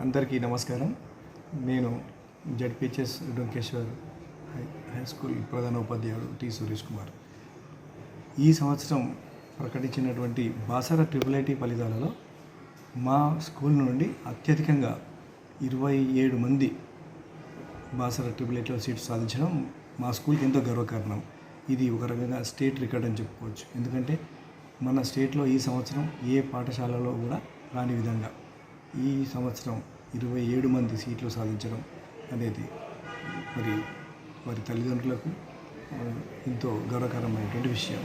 అందరికీ నమస్కారం. నేను జడ్పిహెచ్ఎస్ డొంకేశ్వర్ హై స్కూల్ ప్రధానోపాధ్యాయుడు టి సురేష్ కుమార్. ఈ సంవత్సరం ప్రకటించినటువంటి బాసర ట్రిపుల్ ఐటీ ఫలితాలలో మా స్కూల్ నుండి అత్యధికంగా 27 మంది బాసర ట్రిపుల్ ఐటీలో సీటు సాధించడం మా స్కూల్కి ఎంతో గర్వకారణం. ఇది ఒక రకంగా స్టేట్ రికార్డ్ అని చెప్పుకోవచ్చు. ఎందుకంటే మన స్టేట్లో ఈ సంవత్సరం ఏ పాఠశాలలో కూడా రాని విధంగా ఈ సంవత్సరం 27 మంది సీట్లు సాధించడం అనేది వారి తల్లిదండ్రులకు ఎంతో గౌరవకరమైనటువంటి విషయం.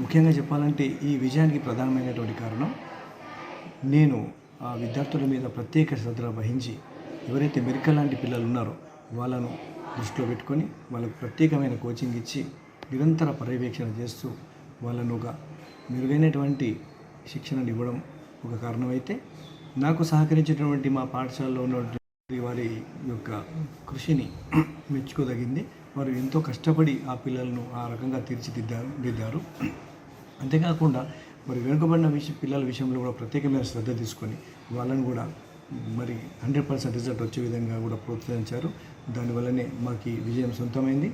ముఖ్యంగా చెప్పాలంటే ఈ విజయానికి ప్రధానమైనటువంటి కారణం నేను ఆ విద్యార్థుల మీద ప్రత్యేక శ్రద్ధ వహించి ఎవరైతే మెరికల్ లాంటి పిల్లలు ఉన్నారో వాళ్ళను దృష్టిలో పెట్టుకొని వాళ్ళకు ప్రత్యేకమైన కోచింగ్ ఇచ్చి నిరంతర పర్యవేక్షణ చేస్తూ వాళ్ళను ఒక మెరుగైనటువంటి శిక్షణను ఇవ్వడం ఒక కారణమైతే, నాకు సహకరించినటువంటి మా పాఠశాలలో ఉన్నటువంటి వారి యొక్క కృషిని మెచ్చుకోదగింది. వారు ఎంతో కష్టపడి ఆ పిల్లలను ఆ రకంగా తీర్చిదిద్దారు. అంతేకాకుండా వెనుకబడిన పిల్లల విషయంలో కూడా ప్రత్యేకమైన శ్రద్ధ తీసుకొని వాళ్ళను కూడా 100% రిజల్ట్ వచ్చే విధంగా కూడా ప్రోత్సహించారు. దానివల్లనే మాకు విజయం సొంతమైంది.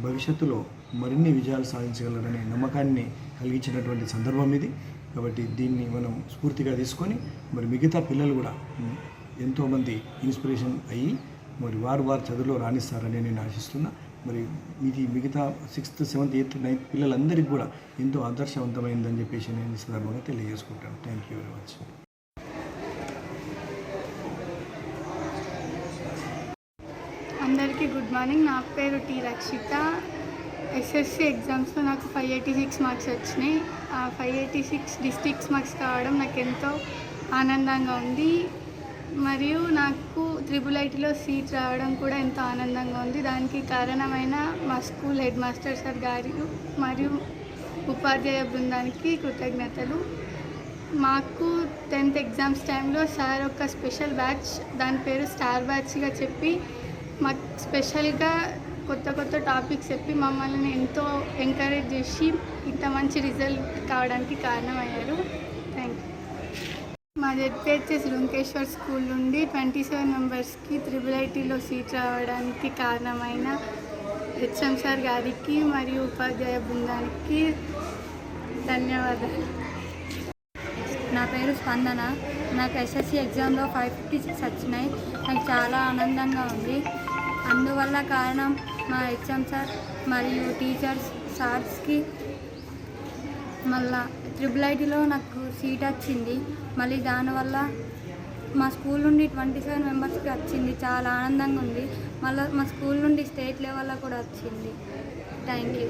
భవిష్యత్తులో మరిన్ని విజయాలు సాధించగలరనే నమ్మకాన్ని కలిగించినటువంటి సందర్భం ఇది. కాబట్టి దీన్ని మనం స్ఫూర్తిగా తీసుకొని మిగతా పిల్లలు కూడా ఎంతోమంది ఇన్స్పిరేషన్ అయ్యి వారు చదువులో రాణిస్తారని నేను ఆశిస్తున్నా. ఇది మిగతా 6th, 7th, 8th, 9th పిల్లలందరికీ కూడా ఎంతో ఆదర్శవంతమైందని చెప్పేసి నేను ఈ సందర్భంగా తెలియజేసుకుంటాను. Thank you very much. అందరికీ గుడ్ మార్నింగ్. నా పేరు టి రక్షిత. ఎస్ఎస్సి ఎగ్జామ్స్లో నాకు 586 మార్క్స్ వచ్చినాయి. ఆ 586 డిస్ట్రిక్ట్స్ మార్క్స్ కావడం నాకు ఎంతో ఆనందంగా ఉంది. మరియు నాకు ట్రిపుల్ ఐటీలో సీట్ రావడం కూడా ఎంతో ఆనందంగా ఉంది. దానికి కారణమైన మా స్కూల్ హెడ్ మాస్టర్ సార్ గారు మరియు ఉపాధ్యాయ బృందానికి కృతజ్ఞతలు. మాకు 10th ఎగ్జామ్స్ టైంలో సార్ ఒక స్పెషల్ బ్యాచ్, దాని పేరు స్టార్ బ్యాచ్గా చెప్పి మాకు స్పెషల్గా కొత్త టాపిక్స్ చెప్పి మమ్మల్ని ఎంతో ఎంకరేజ్ చేసి ఇంత మంచి రిజల్ట్ కావడానికి కారణమయ్యారు. Thank you. మా జెడ్పిహెచ్ఎస్ డొంకేశ్వర్ స్కూల్ నుండి 27 మెంబర్స్కి ట్రిపుల్ ఐటీలో సీట్ రావడానికి కారణమైన హెచ్ఎం సార్ గారికి మరియు ఉపాధ్యాయ బృందానికి ధన్యవాదాలు. నా పేరు స్పందన. నాకు ఎస్ఎస్సి ఎగ్జామ్లో 556 వచ్చినాయి. నాకు చాలా ఆనందంగా ఉంది. అందువల్ల కారణం మా హెచ్ఎం సార్ మరియు టీచర్స్ సార్స్కి. మళ్ళా ట్రిపుల్ ఐటీలో నాకు సీట్ వచ్చింది. మళ్ళీ దానివల్ల మా స్కూల్ నుండి 27 మెంబర్స్కి వచ్చింది. చాలా ఆనందంగా ఉంది. మళ్ళీ మా స్కూల్ నుండి స్టేట్ లెవెల్లో కూడా వచ్చింది. Thank you.